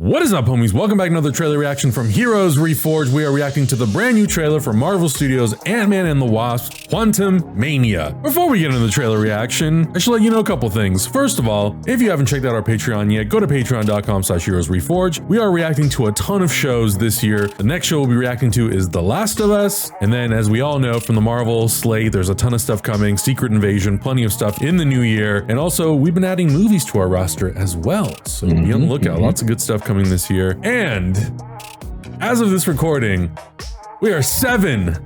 What is up, homies? Welcome back to another trailer reaction from Heroes Reforged. We are reacting to the brand new trailer for Marvel Studios' Ant-Man and the Wasp, Quantumania. Before we get into the trailer reaction, I should let you know a couple things. First of all, if you haven't checked out our Patreon yet, go to patreon.com/heroesreforged. We are reacting to a ton of shows this year. The next show we'll be reacting to is The Last of Us. And then, as we all know from the Marvel slate, there's a ton of stuff coming. Secret Invasion, plenty of stuff in the new year. And also, we've been adding movies to our roster as well. So be on the lookout. Lots of good stuff coming this year. And as of this recording, we are seven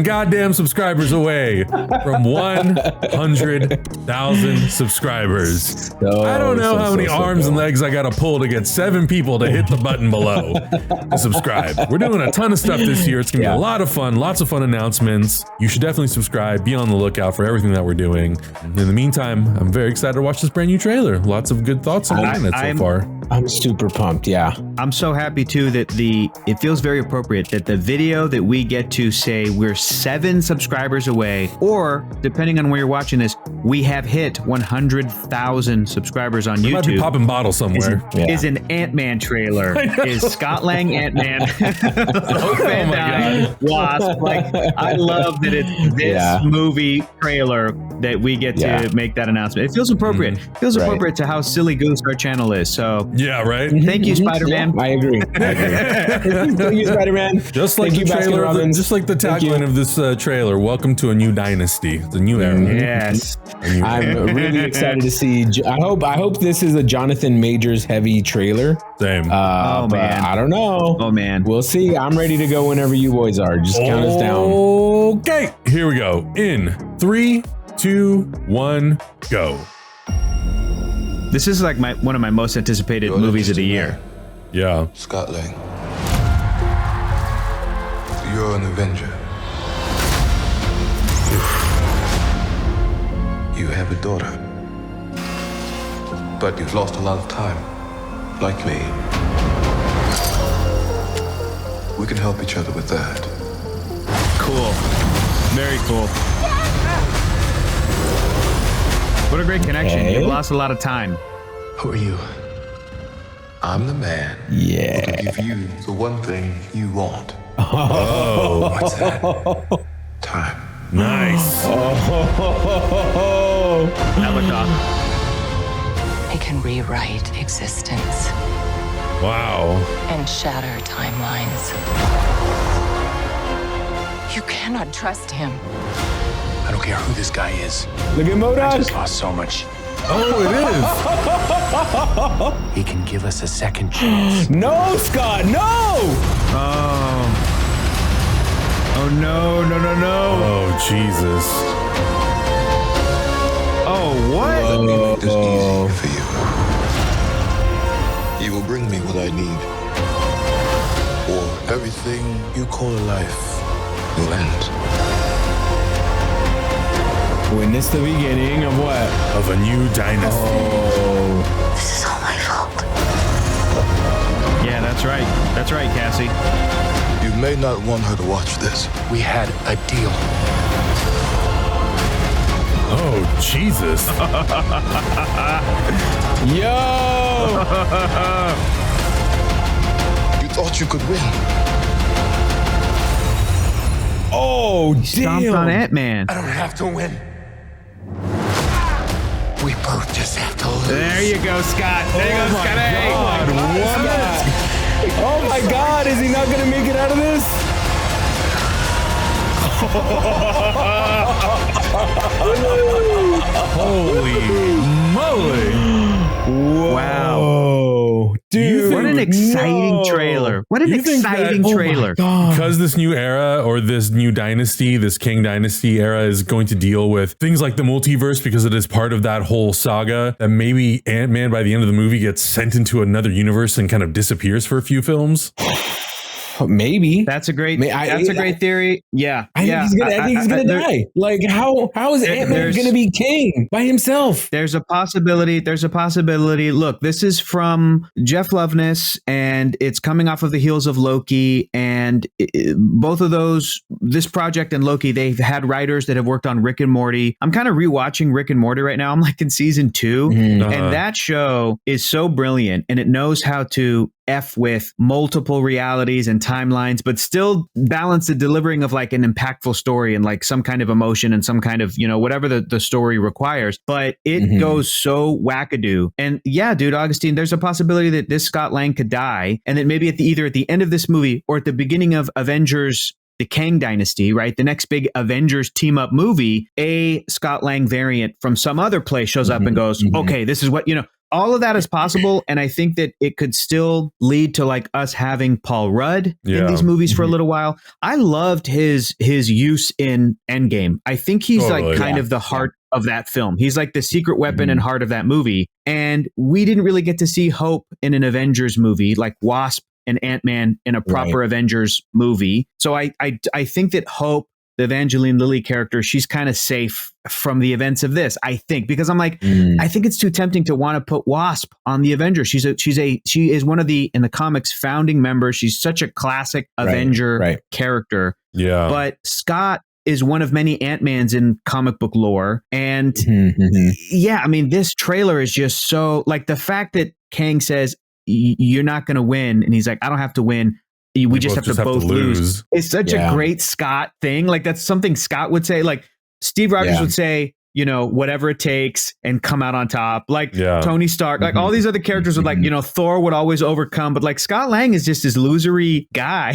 goddamn subscribers away from 100,000 subscribers. I don't know how many arms and legs I gotta pull to get 7 people to hit the button below to subscribe. We're doing a ton of stuff this year. It's gonna be a lot of fun, lots of fun announcements. You should definitely subscribe, be on the lookout for everything that we're doing. And in the meantime, I'm very excited to watch this brand new trailer. Lots of good thoughts on it so far. I'm super pumped, yeah. I'm so happy too that it feels very appropriate that the video that we get to say we're 7 subscribers away, or depending on where you're watching this, we have hit 100,000 subscribers on YouTube. Might be popping bottles somewhere. Is an Ant-Man trailer. Is Scott Lang Ant-Man. Van Dyne, Wasp. Like, I love that it's this movie trailer that we get to make that announcement. It feels appropriate. It feels appropriate to how silly goose our channel is. So yeah, right. Thank you, Spider-Man. I agree. Thank you, Spider-Man. Just like the trailer, just like the tagline of this trailer. Welcome to a new dynasty. It's a new era. Yes. I'm really excited to see. I hope this is a Jonathan Majors heavy trailer. Same. Oh man. I don't know. Oh man. We'll see. I'm ready to go whenever you boys are. Just count us down. Okay. Here we go. In 3, 2, 1, go. This is like one of my most anticipated movies of the year. Yeah. Scott Lang. You're an Avenger. You have a daughter. But you've lost a lot of time. Like me. We can help each other with that. Cool. Very cool. What a great connection. Okay. You've lost a lot of time. Who are you? I'm the man. Yeah. Who can give you the one thing you want. Oh. What's that? Time. Nice. Avatar. It can rewrite existence Wow. and shatter timelines. You cannot trust him. I don't care who this guy is. Look at I MODOK. just lost so much. Oh, it is. He can give us a second chance. No, Scott, no! Oh no, no, no, no. Oh, Jesus. Oh, what? Let me make this easy for you. You will bring me what I need. Or everything you call a life will end. Witness the beginning of what? Of a new dynasty. Oh. This is all my fault. Yeah, that's right. That's right, Cassie. You may not want her to watch this. We had a deal. Oh, Jesus. Yo! You thought you could win. Oh, Stomped damn. on Ant-Man. I don't have to win. We both just have to lose. There you go, Scott. There you go, Scott. Hey. God, what? Oh my God, is he not gonna make it out of this? Holy moly. Wow. Oh, dude. What an exciting trailer. What an exciting trailer. Because this new era or this new dynasty, this Kang dynasty era is going to deal with things like the multiverse because it is part of that whole saga, that maybe Ant-Man by the end of the movie gets sent into another universe and kind of disappears for a few films. Maybe that's a great great theory. Yeah, I think he's gonna die. Like how is Ant-Man gonna be Kang by himself? There's a possibility. Look, this is from Jeff Loveness, and it's coming off of the heels of Loki, and both of those, this project and Loki, they've had writers that have worked on Rick and Morty. I'm kind of rewatching Rick and Morty right now. I'm like in season 2, and that show is so brilliant, and it knows how to F with multiple realities and timelines, but still balance the delivering of like an impactful story and like some kind of emotion and some kind of, whatever the story requires. But it goes so wackadoo. And yeah, dude, Augustine, there's a possibility that this Scott Lang could die, and that maybe either at the end of this movie or at the beginning of Avengers the Kang Dynasty, right? The next big Avengers team up movie, a Scott Lang variant from some other place shows up and goes, okay, this is what, all of that is possible. And I think that it could still lead to like us having Paul Rudd in these movies for a little while. I loved his use in Endgame. I think he's kind of the heart of that film. He's like the secret weapon and heart of that movie. And we didn't really get to see Hope in an Avengers movie like Wasp and Ant-Man in a proper Avengers movie. So I think that Hope, the Evangeline Lilly character, she's kind of safe from the events of this, I think, because I'm like, I think it's too tempting to want to put Wasp on the Avengers. She is one of the, in the comics, founding members. She's such a classic Avenger character. Yeah. But Scott is one of many Ant-Mans in comic book lore. And yeah, I mean, this trailer is just so, like, the fact that Kang says, you're not going to win. And he's like, I don't have to win. We just have to both lose. It's such a great Scott thing. Like, that's something Scott would say. Like, Steve Rogers would say, whatever it takes and come out on top. Like Tony Stark, like all these other characters would like, Thor would always overcome. But like Scott Lang is just this losery guy,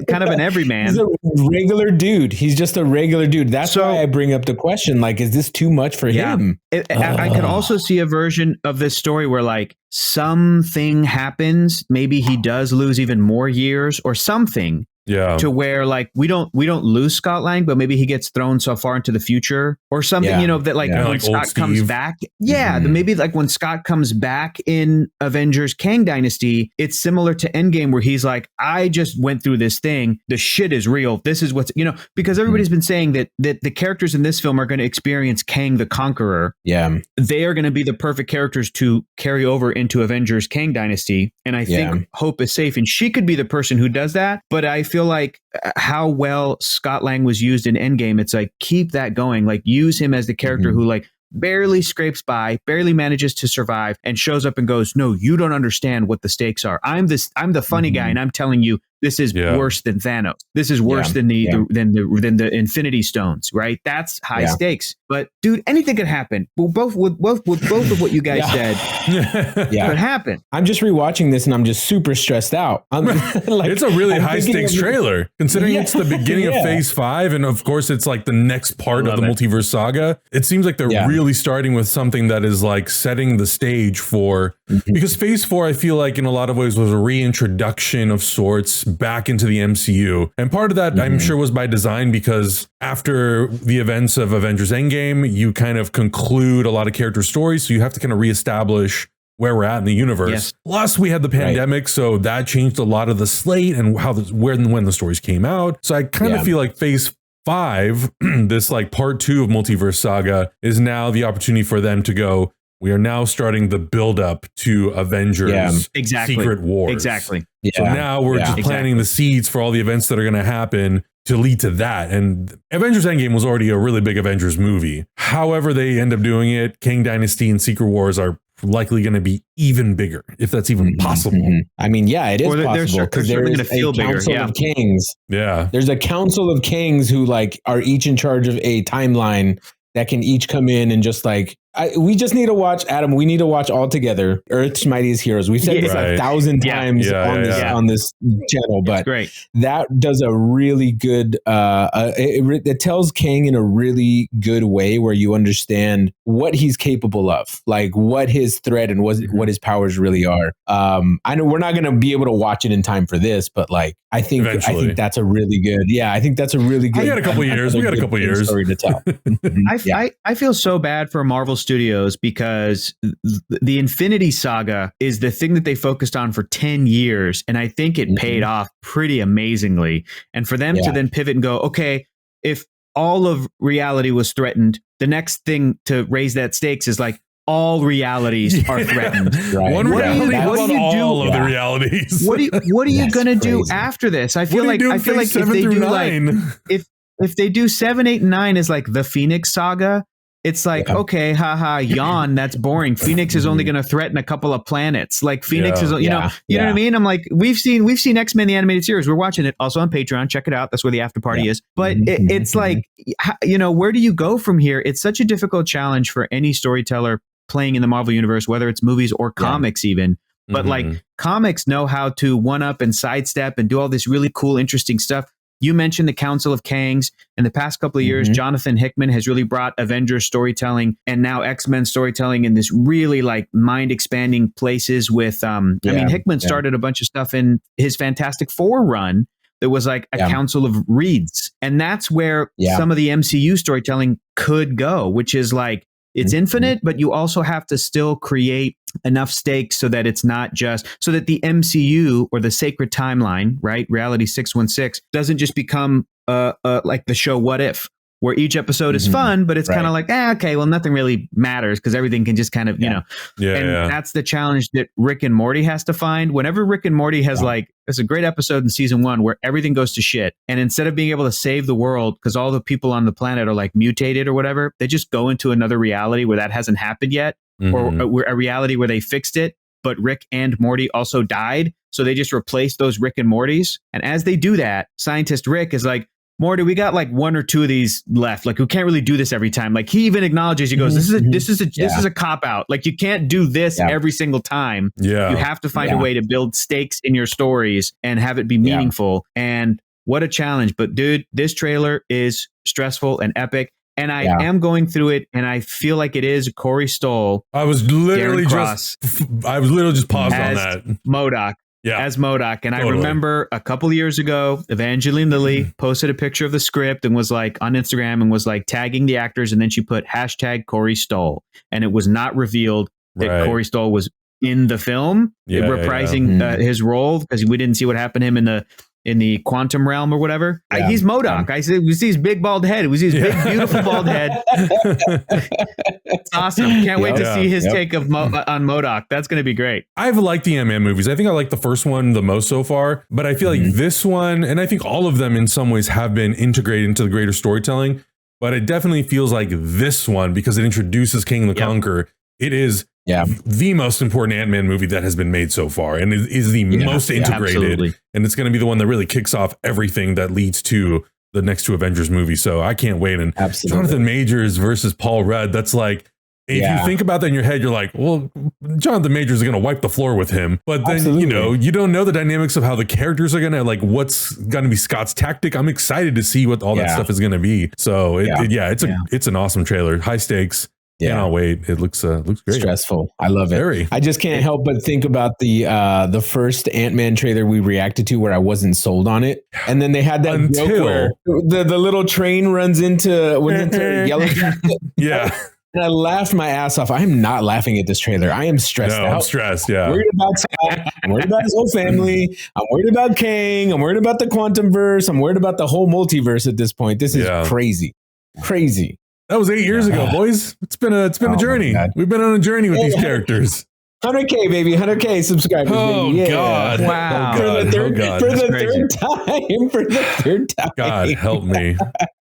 kind of an everyman. He's a regular dude. He's just a regular dude. That's why I bring up the question, like, is this too much for him? I could also see a version of this story where like something happens. Maybe he does lose even more years or something. Yeah. To where like we don't lose Scott Lang, but maybe he gets thrown so far into the future or something, that like when like Scott comes back. Yeah. Maybe like when Scott comes back in Avengers Kang Dynasty, it's similar to Endgame where he's like, I just went through this thing. The shit is real. This is what's, because everybody's been saying that the characters in this film are going to experience Kang the Conqueror. Yeah. They are going to be the perfect characters to carry over into Avengers Kang Dynasty. And I think Hope is safe and she could be the person who does that. But I feel like how well Scott Lang was used in Endgame, it's like, keep that going, like use him as the character who like barely scrapes by, barely manages to survive and shows up and goes, no, you don't understand what the stakes are. I'm the funny guy and I'm telling you this is worse than Thanos. This is worse than the Infinity Stones, right? That's high stakes. But dude, anything could happen. Well, both of what you guys said could happen. I'm just rewatching this and I'm just super stressed out. Like, it's a really high stakes trailer, considering it's the beginning of Phase 5, and of course it's like the next part of the multiverse saga. It seems like they're really starting with something that is like setting the stage for because Phase 4, I feel like in a lot of ways was a reintroduction of sorts back into the MCU. And part of that I'm sure was by design, because after the events of Avengers Endgame, you kind of conclude a lot of character stories. So you have to kind of reestablish where we're at in the universe. Yes. Plus we had the pandemic. So that changed a lot of the slate and how where and when the stories came out. So I kind of feel like Phase 5, this like part 2 of Multiverse Saga, is now the opportunity for them to go, we are now starting the build up to Avengers Secret Wars. Exactly. So now we're just planting the seeds for all the events that are going to happen to lead to that. And Avengers Endgame was already a really big Avengers movie. However they end up doing it, Kang Dynasty and Secret Wars are likely going to be even bigger, if that's even possible. I mean, it is possible because there is a council of kings. Yeah. There's a council of kings who like are each in charge of a timeline that can each come in and just like, we just need to watch, Adam, we need to watch all together Earth's Mightiest Heroes. We've said this 1,000 times on this channel, but that does a really good, it tells Kang in a really good way where you understand what he's capable of, like what his threat and what his powers really are. I know we're not going to be able to watch it in time for this, but like, I think that's a really good, I think that's a really good. We got a couple years. Story to tell. I feel so bad for Marvel Studios because the Infinity Saga is the thing that they focused on for 10 years. And I think it paid off pretty amazingly. And for them to then pivot and go, okay, if all of reality was threatened, the next thing to raise that stakes is like, all realities are threatened. Right. One reality, what do you do? All of the realities. What are you gonna do after this? I feel like if they do 9? if they do 7, 8, and 9 is like the Phoenix Saga, it's like okay, haha, yawn. That's boring. Phoenix is only going to threaten a couple of planets. Like Phoenix is, you know what I mean? I'm like, we've seen X-Men the animated series. We're watching it also on Patreon. Check it out. That's where the after party is. But it's like, you know, where do you go from here? It's such a difficult challenge for any storyteller playing in the Marvel universe, whether it's movies or comics even. But like comics know how to one up and sidestep and do all this really cool, interesting stuff. You mentioned the Council of Kangs. In the past couple of years, Jonathan Hickman has really brought Avengers storytelling and now X-Men storytelling in this really like mind expanding places with, I mean, Hickman started a bunch of stuff in his Fantastic Four run that was like a Council of Reeds. And that's where some of the MCU storytelling could go, which is like, it's infinite, but you also have to still create enough stakes so that it's not just so that the MCU or the sacred timeline, right? Reality 616 doesn't just become like the show What If, where each episode is fun, but it's kind of like, okay, well, nothing really matters because everything can just kind of, you know, that's the challenge that Rick and Morty has to find. Whenever Rick and Morty has like, it's a great episode in season 1 where everything goes to shit. And instead of being able to save the world because all the people on the planet are like mutated or whatever, they just go into another reality where that hasn't happened yet, or a reality where they fixed it, but Rick and Morty also died. So they just replaced those Rick and Mortys. And as they do that, scientist Rick is like, Morty, we got like 1 or 2 of these left. Like, we can't really do this every time. Like, he even acknowledges, he goes, this is a cop out. Like, you can't do this every single time. Yeah. You have to find a way to build stakes in your stories and have it be meaningful. And what a challenge. But dude, this trailer is stressful and epic. And I am going through it, and I feel like it is Corey Stoll. I was literally just paused on that. MODOK. Yeah. As MODOK. And I remember a couple years ago, Evangeline Lilly posted a picture of the script and was like on Instagram and was like tagging the actors. And then she put hashtag Corey Stoll. And it was not revealed that Corey Stoll was in the film reprising his role because we didn't see what happened to him in the quantum realm or whatever. He's MODOK. I said, we see his big bald head. We see his big, beautiful bald head. It's awesome. Can't wait to see his take of on MODOK. That's going to be great. I've liked the Ant-Man movies. I think I like the first one the most so far, but I feel like this one, and I think all of them in some ways have been integrated into the greater storytelling, but it definitely feels like this one, because it introduces King the Conqueror, it is the most important Ant-Man movie that has been made so far, and it is the most integrated, and it's going to be the one that really kicks off everything that leads to the next 2 Avengers movies. So I can't wait. And Jonathan Majors versus Paul Rudd, that's like, if you think about that in your head, you're like, well, Jonathan Majors is going to wipe the floor with him. But then, you know, you don't know the dynamics of how the characters are going to, like, what's going to be Scott's tactic. I'm excited to see what all that stuff is going to be. So it's an awesome trailer. High stakes. Cannot wait. It looks great. Stressful. I love it. I just can't help but think about the first Ant-Man trailer we reacted to where I wasn't sold on it. And then they had that joke where the little train runs into Yellow Jacket. Yeah. And I laughed my ass off. I am not laughing at this trailer. I am stressed out. I'm stressed, yeah. I'm worried about Scott. I'm worried about his whole family. I'm worried about Kang. I'm worried about the quantum verse. I'm worried about the whole multiverse at this point. This is crazy. Crazy. That was 8 years ago, boys. It's been a journey. We've been on a journey with these characters. 100K, baby. 100K subscribers. Oh, baby. God. Wow. For the third time. God, help me.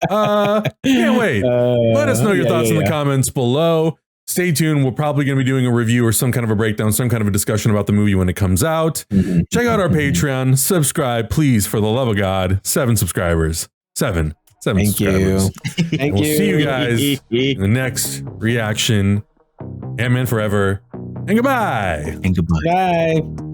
Can't wait. Let us know your thoughts in the comments below. Stay tuned. We're probably going to be doing a review or some kind of a breakdown, some kind of a discussion about the movie when it comes out. Check out our Patreon. Subscribe, please, for the love of God. 7 subscribers. 7 Thank subscribers. You. Thank we'll you. see you guys in the next reaction. Ant-Man Forever. And goodbye. And goodbye. Bye.